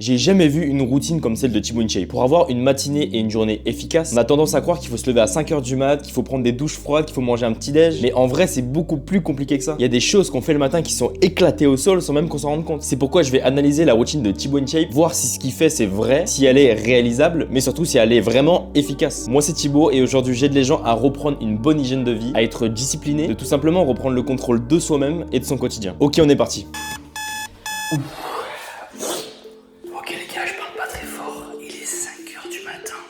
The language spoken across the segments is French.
J'ai jamais vu une routine comme celle de Thibaut InShape. Pour avoir une matinée et une journée efficace, on a tendance à croire qu'il faut se lever à 5h du mat, qu'il faut prendre des douches froides, qu'il faut manger un petit déj. Mais en vrai, c'est beaucoup plus compliqué que ça. Il y a des choses qu'on fait le matin qui sont éclatées au sol sans même qu'on s'en rende compte. C'est pourquoi je vais analyser la routine de Thibaut InShape, voir si ce qu'il fait c'est vrai, si elle est réalisable, mais surtout si elle est vraiment efficace. Moi c'est Thibaut et aujourd'hui j'aide les gens à reprendre une bonne hygiène de vie, à être discipliné, de tout simplement reprendre le contrôle de soi-même et de son quotidien. Ok, on est parti.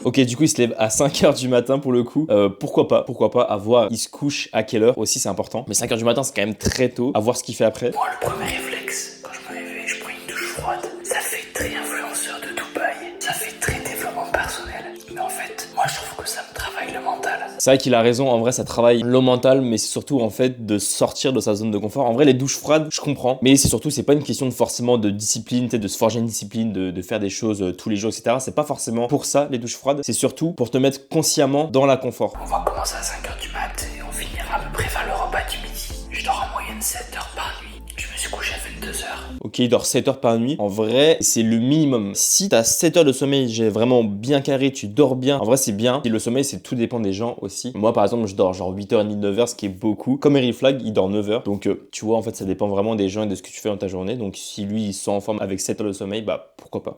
Ok, du coup, il se lève à 5h du matin pour le coup. Pourquoi pas avoir. Il se couche à quelle heure aussi, c'est important. Mais 5h du matin, c'est quand même très tôt. À voir ce qu'il fait après. Moi, le premier réflexe, quand je me réveille, je prends une douche froide. Ça fait très influenceur de Dubaï. Ça fait très développement personnel. Mais en fait, moi, je trouve que ça me travaille le mental. C'est vrai qu'il a raison. En vrai, ça travaille le mental, mais c'est surtout en fait de sortir de sa zone de confort. En vrai, les douches froides, je comprends. Mais c'est surtout, c'est pas une question de forcément de discipline, de se forger une discipline, de faire des choses tous les jours, etc. C'est pas forcément pour ça, les douches froides. C'est surtout pour te mettre consciemment dans la confort. On va commencer à 5h du mat et on finira à peu près vers le repas du midi. Je dors en moyenne 7 heures par nuit. Je me suis couché à 22h. Ok, il dort 7 heures par nuit. En vrai, c'est le minimum. Si t'as 7 heures de sommeil, j'ai vraiment bien carré, tu dors bien. En vrai, c'est bien. Et le sommeil, c'est tout dépend des gens aussi. Moi, par exemple, je dors genre 8h30, 9h, ce qui est beaucoup. Comme Eric Flag, il dort 9h. Donc, tu vois, en fait, ça dépend vraiment des gens et de ce que tu fais dans ta journée. Donc, si lui, il se sent en forme avec 7 heures de sommeil, bah, pourquoi pas.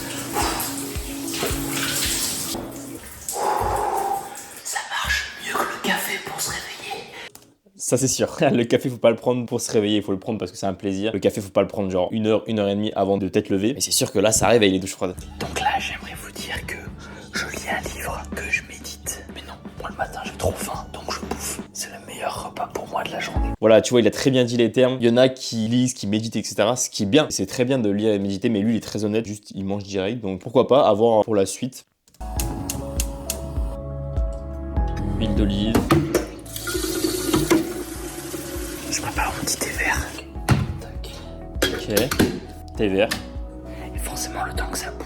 Ça marche mieux que le café pour se réveiller. Ça c'est sûr, le café faut pas le prendre pour se réveiller, il faut le prendre parce que c'est un plaisir. Le café faut pas le prendre genre 1h, 1h30 avant de t'être levé. Mais c'est sûr que là ça réveille les douches froides. Donc là j'aimerais vous dire que je lis un livre, que je médite. Mais non, moi le matin j'ai trop faim, donc je bouffe. C'est le meilleur repas pour moi de la journée. Voilà, tu vois, il a très bien dit les termes. Il y en a qui lisent, qui méditent, etc. Ce qui est bien, c'est très bien de lire et méditer, mais lui il est très honnête, juste il mange direct. Donc pourquoi pas avoir pour la suite. Huile d'olive. Je prépare mon petit thé vert. Ok, thé vert. Et forcément le temps que ça bout.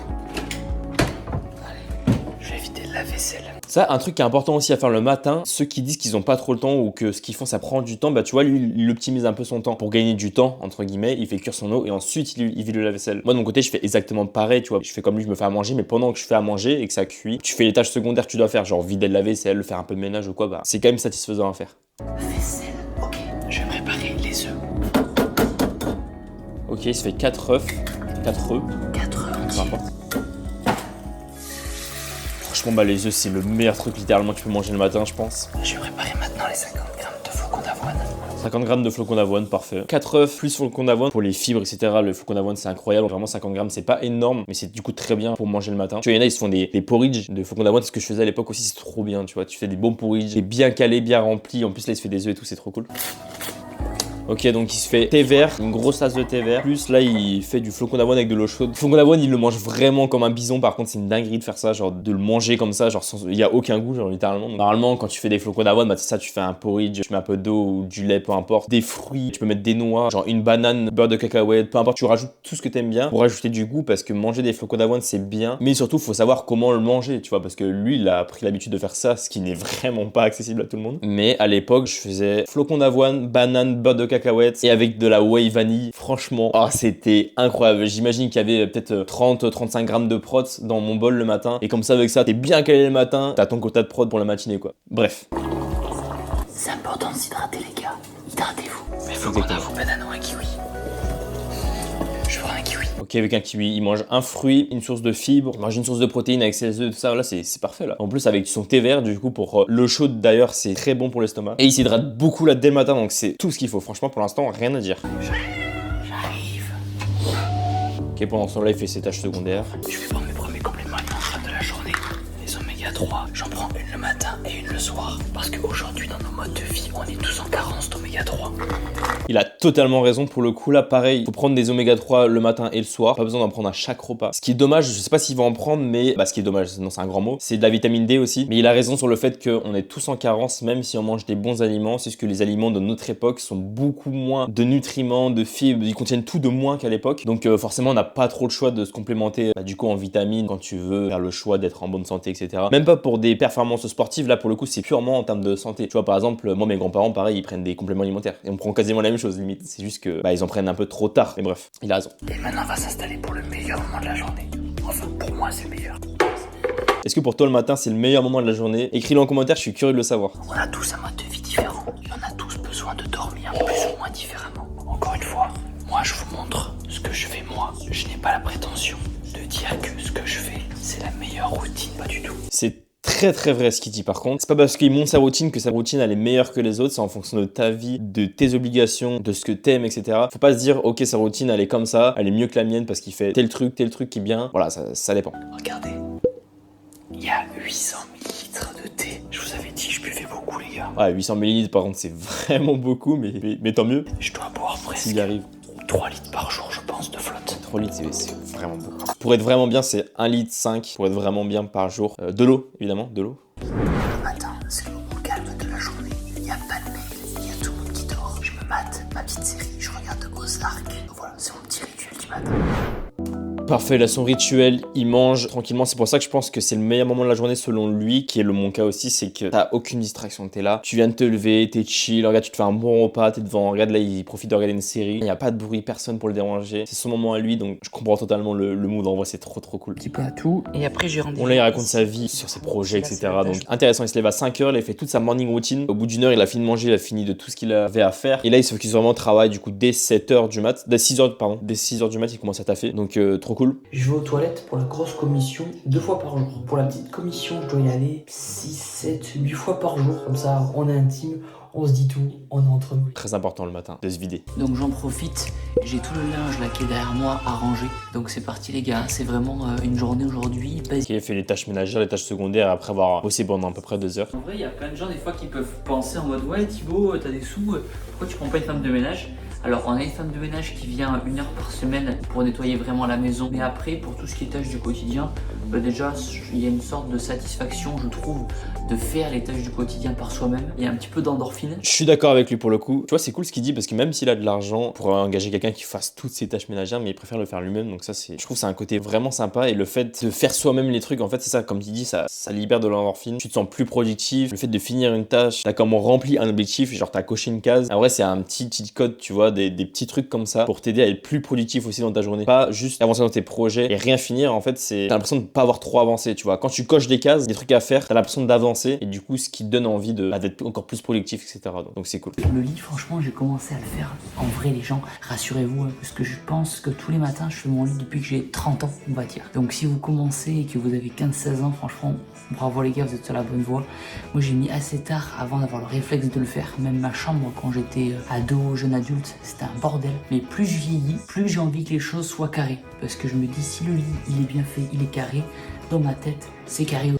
Allez, je vais éviter la vaisselle. Ça, un truc qui est important aussi à faire le matin, ceux qui disent qu'ils ont pas trop le temps ou que ce qu'ils font ça prend du temps, bah tu vois, lui il optimise un peu son temps pour gagner du temps, entre guillemets, il fait cuire son eau et ensuite il vide le lave-vaisselle. Moi de mon côté, je fais exactement pareil, tu vois, je fais comme lui, je me fais à manger, mais pendant que je fais à manger et que ça cuit, tu fais les tâches secondaires que tu dois faire, genre vider le lave-vaisselle, faire un peu de ménage ou quoi, bah c'est quand même satisfaisant à faire. Vaisselle, ok, je vais préparer les œufs. Ok, il se fait 4 œufs, 4 œufs, 4 œufs peu entiers. importe. Franchement, bah les œufs c'est le meilleur truc littéralement que tu peux manger le matin, je pense. Je vais préparer maintenant les 50 grammes de flocons d'avoine. 50 grammes de flocons d'avoine, parfait. 4 œufs plus flocons d'avoine pour les fibres, etc. Le flocon d'avoine c'est incroyable. Vraiment 50 grammes c'est pas énorme, mais c'est du coup très bien pour manger le matin. Tu vois, il y en a ils se font des porridge de flocons d'avoine. C'est ce que je faisais à l'époque aussi, c'est trop bien. Tu vois, tu fais des bons porridge, c'est bien calé, bien rempli. En plus là il se fait des œufs et tout, c'est trop cool. Ok, donc il se fait thé vert, une grosse tasse de thé vert. Plus là, il fait du flocon d'avoine avec de l'eau chaude. Le flocon d'avoine, il le mange vraiment comme un bison. Par contre, c'est une dinguerie de faire ça, genre de le manger comme ça, genre il y a aucun goût, genre littéralement. Donc, normalement, quand tu fais des flocons d'avoine, bah c'est ça, tu fais un porridge, tu mets un peu d'eau ou du lait, peu importe, des fruits, tu peux mettre des noix, genre une banane, beurre de cacahuète, peu importe, tu rajoutes tout ce que t'aimes bien pour rajouter du goût parce que manger des flocons d'avoine, c'est bien. Mais surtout, faut savoir comment le manger, tu vois, parce que lui, il a pris l'habitude de faire ça, ce qui n'est vraiment pas accessible à tout le monde. Mais à l'époque, je faisais flocons d'avoine, banane, beurre de cacahuète et avec de la whey vanille, franchement, oh, c'était incroyable. J'imagine qu'il y avait peut-être 30-35 grammes de prot dans mon bol le matin. Et comme ça, avec ça, t'es bien calé le matin, t'as ton quota de prot pour la matinée, quoi. Bref. C'est important de s'hydrater, les gars. Hydratez-vous. Mais faut qu'on Exactement. avoue banane ou un kiwi. Je prends un kiwi. Ok, avec un kiwi, il mange un fruit, une source de fibres, il mange une source de protéines avec ses œufs, tout ça, là c'est parfait là. En plus avec son thé vert, du coup pour l'eau chaude d'ailleurs, c'est très bon pour l'estomac. Et il s'hydrate beaucoup là dès le matin, donc c'est tout ce qu'il faut. Franchement pour l'instant, rien à dire. J'arrive. Ok, pendant ce temps-là, il fait ses tâches secondaires. Je vais prendre mes premiers compléments alimentaires de la journée. Les oméga 3, j'en prends une le matin et une le soir. Parce qu'aujourd'hui, dans nos modes de vie, on est tous en carence d'oméga 3. Il a totalement raison pour le coup là, pareil, faut prendre des oméga 3 le matin et le soir, pas besoin d'en prendre à chaque repas. Ce qui est dommage, je sais pas s'il va en prendre, mais bah ce qui est dommage, non c'est un grand mot, c'est de la vitamine D aussi. Mais il a raison sur le fait qu'on est tous en carence, même si on mange des bons aliments, c'est ce que les aliments de notre époque sont beaucoup moins de nutriments, de fibres, ils contiennent tout de moins qu'à l'époque. Donc forcément on n'a pas trop le choix de se complémenter du coup en vitamines quand tu veux faire le choix d'être en bonne santé, etc. Même pas pour des performances sportives, là pour le coup c'est purement en termes de santé. Tu vois par exemple, moi mes grands-parents pareil, ils prennent des compléments alimentaires et on prend quasiment la même chose limite. C'est juste que ils en prennent un peu trop tard. Mais bref, il a raison. Et maintenant, on va s'installer pour le meilleur moment de la journée. Enfin, pour moi, c'est le meilleur. Est-ce que pour toi le matin c'est le meilleur moment de la journée? Écris-le en commentaire, je suis curieux de le savoir. On a tous un mode de vie différent. Et on a tous besoin de dormir plus ou moins différemment. Encore une fois, moi je vous montre ce que je fais moi. Je n'ai pas la prétention de dire que ce que je fais, c'est la meilleure routine, pas du tout. C'est très vrai ce qu'il dit par contre. C'est pas parce qu'il montre sa routine que sa routine elle est meilleure que les autres, c'est en fonction de ta vie, de tes obligations, de ce que t'aimes, etc. Faut pas se dire ok sa routine elle est comme ça, elle est mieux que la mienne parce qu'il fait tel truc qui est bien. Voilà, ça dépend. Regardez, il y a 800 millilitres de thé. Je vous avais dit, je buvais beaucoup les gars. Ouais, 800 ml par contre c'est vraiment beaucoup, mais tant mieux Je dois boire presque s'il y arrive. 3 litres par jour, je pense, de flotte. 3 litres c'est vraiment beaucoup. Pour être vraiment bien c'est 1,5 litre pour être vraiment bien par jour. De l'eau évidemment, de l'eau. Le matin, c'est le moment calme de la journée. Il n'y a pas de mail, il y a tout le monde qui dort. Je me mate ma petite série, je regarde Ozark. Voilà, c'est mon petit rituel du matin. Parfait, il a son rituel, il mange tranquillement. C'est pour ça que je pense que c'est le meilleur moment de la journée selon lui, qui est mon cas aussi, c'est que t'as aucune distraction. T'es là, tu viens de te lever, t'es chill, regarde, tu te fais un bon repas, t'es devant, regarde là, il profite de regarder une série. Il n'y a pas de bruit, personne pour le déranger. C'est son moment à lui, donc je comprends totalement le mood. En vrai, c'est trop cool. Petit peu à tout. Et après, j'ai rendez-vous. Bon, là, il raconte sa vie sur ses projets, etc. Donc intéressant, il se lève à 5h, il a fait toute sa morning routine. Au bout d'une heure, il a fini de manger, il a fini de tout ce qu'il avait à faire. Et là, il se focus vraiment au travail, du coup, dès 7h du mat, dès 6h du mat, il commence à taffer. Donc trop cool. Je vais aux toilettes pour la grosse commission 2 fois par jour. Pour la petite commission, je dois y aller 6, 7, 8 fois par jour. Comme ça, on est intime, on se dit tout, on est entre nous. Très important le matin, de se vider. Donc j'en profite, j'ai tout le linge là qui est derrière moi à ranger. Donc c'est parti les gars, c'est vraiment une journée aujourd'hui basique. Il a fait les tâches ménagères, les tâches secondaires après avoir bossé pendant à peu près 2 heures. En vrai, il y a plein de gens des fois qui peuvent penser en mode ouais Thibaut, t'as des sous, pourquoi tu prends pas une femme de ménage? Alors on a une femme de ménage qui vient 1 heure par semaine pour nettoyer vraiment la maison. Mais après pour tout ce qui est tâches du quotidien, déjà il y a une sorte de satisfaction je trouve de faire les tâches du quotidien par soi-même. Il y a un petit peu d'endorphine. Je suis d'accord avec lui pour le coup. Tu vois, c'est cool ce qu'il dit parce que même s'il a de l'argent pour engager quelqu'un qui fasse toutes ses tâches ménagères, mais il préfère le faire lui-même. Donc ça, je trouve que c'est un côté vraiment sympa. Et le fait de faire soi-même les trucs, en fait, c'est ça, comme tu dis, ça libère de l'endorphine. Tu te sens plus productif. Le fait de finir une tâche, t'as comme rempli un objectif, genre t'as coché une case. En vrai, c'est un petit code, tu vois, des petits trucs comme ça pour t'aider à être plus productif aussi dans ta journée. Pas juste avancer dans tes projets et rien finir. En fait, t'as l'impression de pas avoir trop avancé, tu vois. Quand tu coches des cases, des trucs à faire, t'as l'impression d'avancer et du coup, ce qui te donne envie d'être encore plus productif, etc. Donc c'est cool. Le lit, franchement, j'ai commencé à le faire. En vrai, les gens, rassurez-vous, parce que je pense que tous les matins, je fais mon lit depuis que j'ai 30 ans, on va dire. Donc si vous commencez et que vous avez 15-16 ans, franchement, bravo les gars, vous êtes sur la bonne voie. Moi, j'ai mis assez tard avant d'avoir le réflexe de le faire. Même ma chambre, quand j'étais ado, jeune adulte, c'était un bordel. Mais plus je vieillis, plus j'ai envie que les choses soient carrées. Parce que je me dis, si le lit, il est bien fait, il est carré, dans ma tête, c'est carré.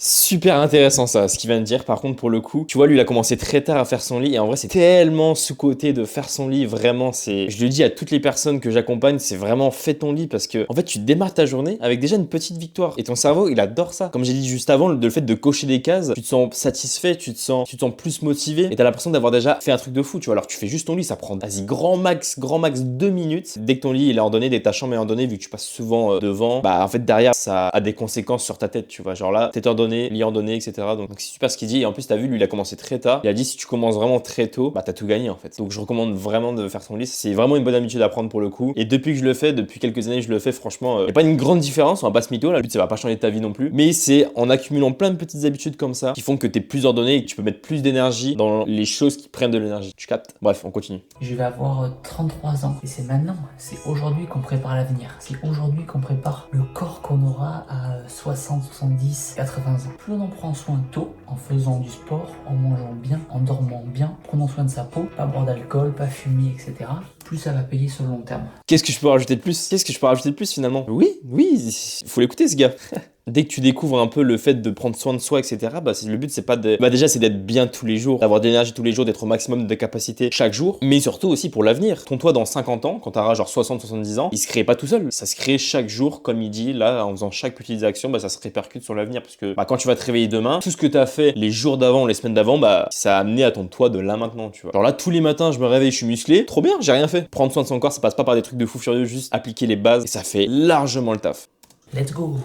Super intéressant ça, ce qu'il vient de dire. Par contre, pour le coup, tu vois, lui, il a commencé très tard à faire son lit. Et en vrai, c'est tellement sous-côté de faire son lit. Vraiment, je le dis à toutes les personnes que j'accompagne, c'est vraiment fais ton lit parce que, en fait, tu démarres ta journée avec déjà une petite victoire. Et ton cerveau, il adore ça. Comme j'ai dit juste avant, le fait de cocher des cases, tu te sens satisfait, tu te sens plus motivé. Et t'as l'impression d'avoir déjà fait un truc de fou, tu vois. Alors, tu fais juste ton lit, ça prend, vas-y, grand max 2 minutes. Dès que ton lit, il est ordonné, dès que ta chambre est ordonnée, vu que tu passes souvent devant, bah, en fait, derrière, ça a des conséquences sur ta tête, tu vois. Genre là, t'es ordonné, lit ordonné, etc. Donc c'est super ce qu'il dit. Et en plus, t'as vu, lui, il a commencé très tard. Il a dit, si tu commences vraiment très tôt, bah t'as tout gagné en fait. Donc je recommande vraiment de faire son lit. C'est vraiment une bonne habitude à prendre pour le coup. Et depuis que je le fais, depuis quelques années, je le fais, franchement, y a pas une grande différence. On va pas se mytho. Le but, ça va pas changer ta vie non plus. Mais c'est en accumulant plein de petites habitudes comme ça qui font que t'es plus ordonné et que tu peux mettre plus d'énergie dans les choses qui prennent de l'énergie. Tu captes? Bref, on continue. Je vais avoir 33 ans et c'est maintenant, c'est aujourd'hui qu'on prépare l'avenir. C'est aujourd'hui qu'on prépare le corps qu'on aura à 60, 70, 80 ans. Plus on en prend soin tôt, en faisant du sport, en mangeant bien, en dormant bien, prenant soin de sa peau, pas boire d'alcool, pas fumer, etc., plus ça va payer sur le long terme. Qu'est-ce que je peux rajouter de plus finalement? Oui, il faut l'écouter ce gars. Dès que tu découvres un peu le fait de prendre soin de soi, etc., bah, le but, c'est pas de... Bah, déjà, c'est d'être bien tous les jours, d'avoir de l'énergie tous les jours, d'être au maximum de capacité chaque jour, mais surtout aussi pour l'avenir. Ton toi, dans 50 ans, quand t'auras genre 60-70 ans, il se crée pas tout seul. Ça se crée chaque jour, comme il dit, là, en faisant chaque petite action, bah, ça se répercute sur l'avenir, parce que bah, quand tu vas te réveiller demain, tout ce que t'as fait les jours d'avant, les semaines d'avant, bah, ça a amené à ton toi de là maintenant, tu vois. Genre là, tous les matins, je me réveille, je suis musclé, trop bien, j'ai rien fait. Prendre soin de son corps, ça passe pas par des trucs de fou furieux, juste appliquer les bases, et ça fait largement le taf. Let's go!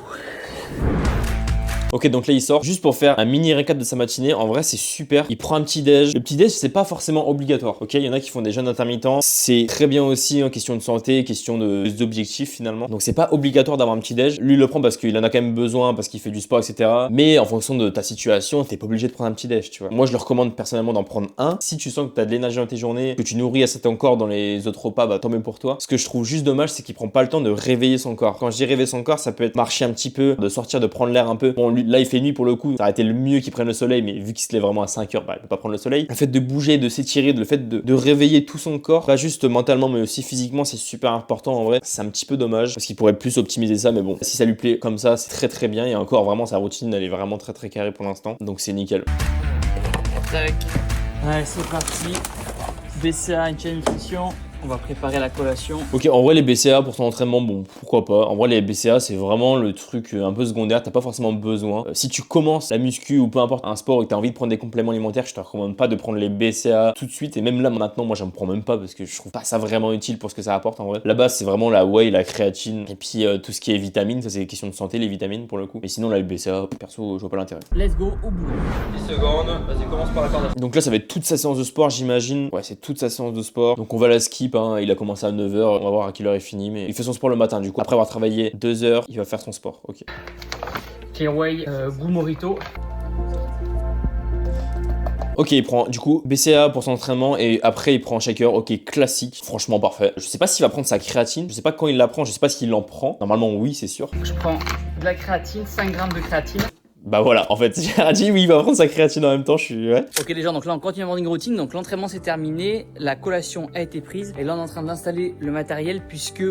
Ok, donc là il sort juste pour faire un mini récap de sa matinée. En vrai c'est super, il prend un petit déj. Le petit déj c'est pas forcément obligatoire, ok, il y en a qui font des jeûnes intermittents, c'est très bien aussi en question de santé, question d'objectifs finalement. Donc c'est pas obligatoire d'avoir un petit déj. Lui il le prend parce qu'il en a quand même besoin, parce qu'il fait du sport, etc. Mais en fonction de ta situation, t'es pas obligé de prendre un petit déj, tu vois. Moi je le recommande personnellement d'en prendre un. Si tu sens que t'as de l'énergie dans tes journées, que tu nourris assez ton corps dans les autres repas, bah tant mieux pour toi. Ce que je trouve juste dommage, c'est qu'il prend pas le temps de réveiller son corps. Quand je dis réveiller son corps, ça peut être marcher un petit peu, de sortir, de prendre l'air un peu. Bon, lui, là il fait nuit pour le coup, ça aurait été le mieux qu'il prenne le soleil, mais vu qu'il se lève vraiment à 5 heures, bah il peut pas prendre le soleil. Le fait de bouger, de s'étirer, le fait de réveiller tout son corps, pas juste mentalement mais aussi physiquement, c'est super important en vrai. C'est un petit peu dommage parce qu'il pourrait plus optimiser ça, mais bon, si ça lui plaît comme ça, c'est très très bien. Et encore vraiment sa routine, elle est vraiment très très carrée pour l'instant, donc c'est nickel. Tac. Allez, c'est parti. BCA, une chaîne nutrition. On va préparer la collation. Ok, en vrai les BCA pour ton entraînement, bon pourquoi pas. En vrai les BCA c'est vraiment le truc un peu secondaire, t'as pas forcément besoin. Si tu commences la muscu ou peu importe un sport et que t'as envie de prendre des compléments alimentaires, je te recommande pas de prendre les BCA tout de suite. Et même là maintenant moi j'en prends même pas parce que je trouve pas ça vraiment utile pour ce que ça apporte en vrai. La base c'est vraiment la whey, la créatine et puis tout ce qui est vitamines, ça c'est des questions de santé les vitamines pour le coup. Mais sinon là les BCA, perso je vois pas l'intérêt. Let's go au bout. 10 secondes, vas-y commence par la corde. Donc là ça va être toute sa séance de sport j'imagine. Ouais c'est toute sa séance de sport. Donc on va la skip hein. Il a commencé à 9h, on va voir à quelle heure il finit, mais il fait son sport le matin du coup. Après avoir travaillé 2 heures, il va faire son sport, ok. K-Way, goût Morito. Ok, il prend du coup BCA pour son entraînement et après il prend un shaker, ok, classique, franchement parfait. Je sais pas s'il va prendre sa créatine, je sais pas quand il la prend, je sais pas s'il en prend. Normalement oui, c'est sûr. Je prends de la créatine, 5 grammes de créatine. Bah voilà, en fait, j'ai dit oui, il va prendre sa créatine en même temps, je suis... Ouais. Ok les gens, donc là on continue la morning routine, donc l'entraînement c'est terminé, la collation a été prise et là on est en train d'installer le matériel puisque...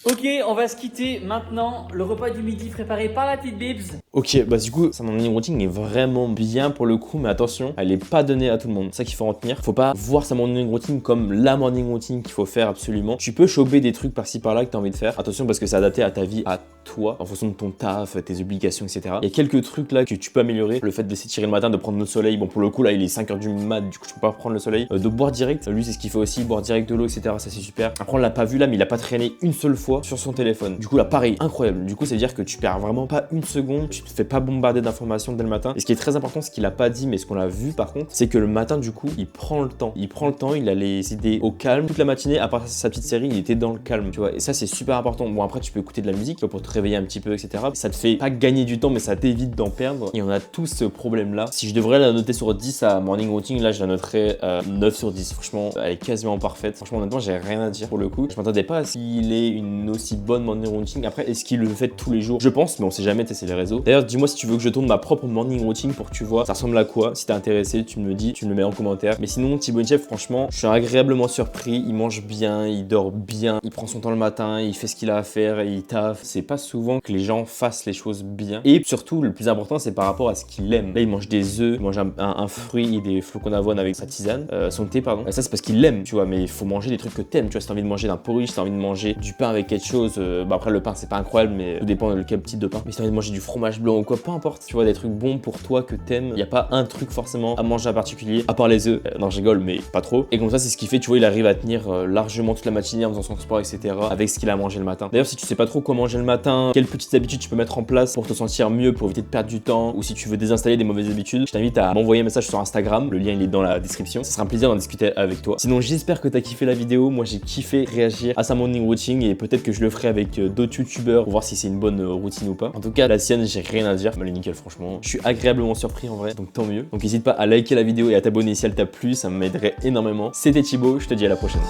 Ok, on va se quitter maintenant. Le repas du midi préparé par la petite Bibs. Ok, bah du coup, sa morning routine est vraiment bien pour le coup, mais attention, elle est pas donnée à tout le monde. C'est ça qu'il faut retenir. Faut pas voir sa morning routine comme la morning routine qu'il faut faire absolument. Tu peux choper des trucs par-ci par-là que tu as envie de faire. Attention parce que c'est adapté à ta vie, à toi, en fonction de ton taf, tes obligations, etc. Il y a quelques trucs là que tu peux améliorer. Le fait de s'étirer le matin, de prendre le soleil. Bon, pour le coup, là, il est 5h du mat, du coup, tu peux pas prendre le soleil. De boire direct, lui, c'est ce qu'il fait aussi, boire direct de l'eau, etc. Ça, c'est super. Après, on l'a pas vu là, mais il a pas traîné une seule fois sur son téléphone. Du coup, là, pareil, incroyable. Du coup, ça veut dire que tu perds vraiment pas une seconde, tu te fais pas bombarder d'informations dès le matin. Et ce qui est très important, ce qu'il a pas dit, mais ce qu'on a vu par contre, c'est que le matin, du coup, il prend le temps. Il prend le temps, il a les idées au calme. Toute la matinée, à part sa petite série, il était dans le calme, tu vois. Et ça, c'est super important. Bon, après, tu peux écouter de la musique pour te réveiller un petit peu, etc. Ça te fait pas gagner du temps, mais ça t'évite d'en perdre. Et on a tous ce problème-là. Si je devrais la noter sur 10 à morning routine, là, je la noterais 9 sur 10. Franchement, elle est quasiment parfaite. Franchement, honnêtement, j'ai rien à dire pour le coup. Je m'attendais pas à ce qu'il ait une aussi bonne morning routine. Après, est-ce qu'il le fait tous les jours? Je pense, mais on sait jamais, c'est les réseaux. D'ailleurs, dis-moi si tu veux que je tourne ma propre morning routine pour que tu vois ça ressemble à quoi. Si t'es intéressé, tu me le dis, tu me le mets en commentaire. Mais sinon, Thibaut Chef, franchement, je suis agréablement surpris. Il mange bien, il dort bien, il prend son temps le matin, il fait ce qu'il a à faire, il taffe. C'est pas souvent que les gens fassent les choses bien. Et surtout, le plus important, c'est par rapport à ce qu'il aime. Là, il mange des œufs, il mange un fruit et des flocons d'avoine avec sa tisane, son thé, pardon. Ça, c'est parce qu'il l'aime, tu vois. Mais il faut manger des trucs que t'aimes. Tu vois, si t'as envie de manger d'un porridge, si t'as envie de manger du pain avec quelque chose, bah après, le pain, c'est pas incroyable, mais tout dépend de quel type de pain. Mais si t'as envie de manger du fromage blanc ou quoi, peu importe, tu vois, des trucs bons pour toi que t'aimes. Il y a pas un truc forcément à manger en particulier, à part les œufs. Non, je rigole, mais pas trop. Et comme ça, c'est ce qui fait, tu vois, il arrive à tenir largement toute la matinée en faisant son sport, etc. avec ce qu'il a mangé le matin. D'ailleurs, si tu sais pas trop quoi manger le matin, quelles petites habitudes tu peux mettre en place pour te sentir mieux, pour éviter de perdre du temps, ou si tu veux désinstaller des mauvaises habitudes, je t'invite à m'envoyer un message sur Instagram. Le lien, il est dans la description. Ce sera un plaisir d'en discuter avec toi. Sinon, j'espère que t'as kiffé la vidéo. Moi, j'ai kiffé réagir à sa morning routine et peut-être que je le ferai avec d'autres youtubeurs pour voir si c'est une bonne routine ou pas. En tout cas, la sienne, j'ai rien à dire. Elle est nickel, franchement. Je suis agréablement surpris en vrai, donc tant mieux. Donc n'hésite pas à liker la vidéo et à t'abonner si elle t'a plu, ça m'aiderait énormément. C'était Thibaut, je te dis à la prochaine.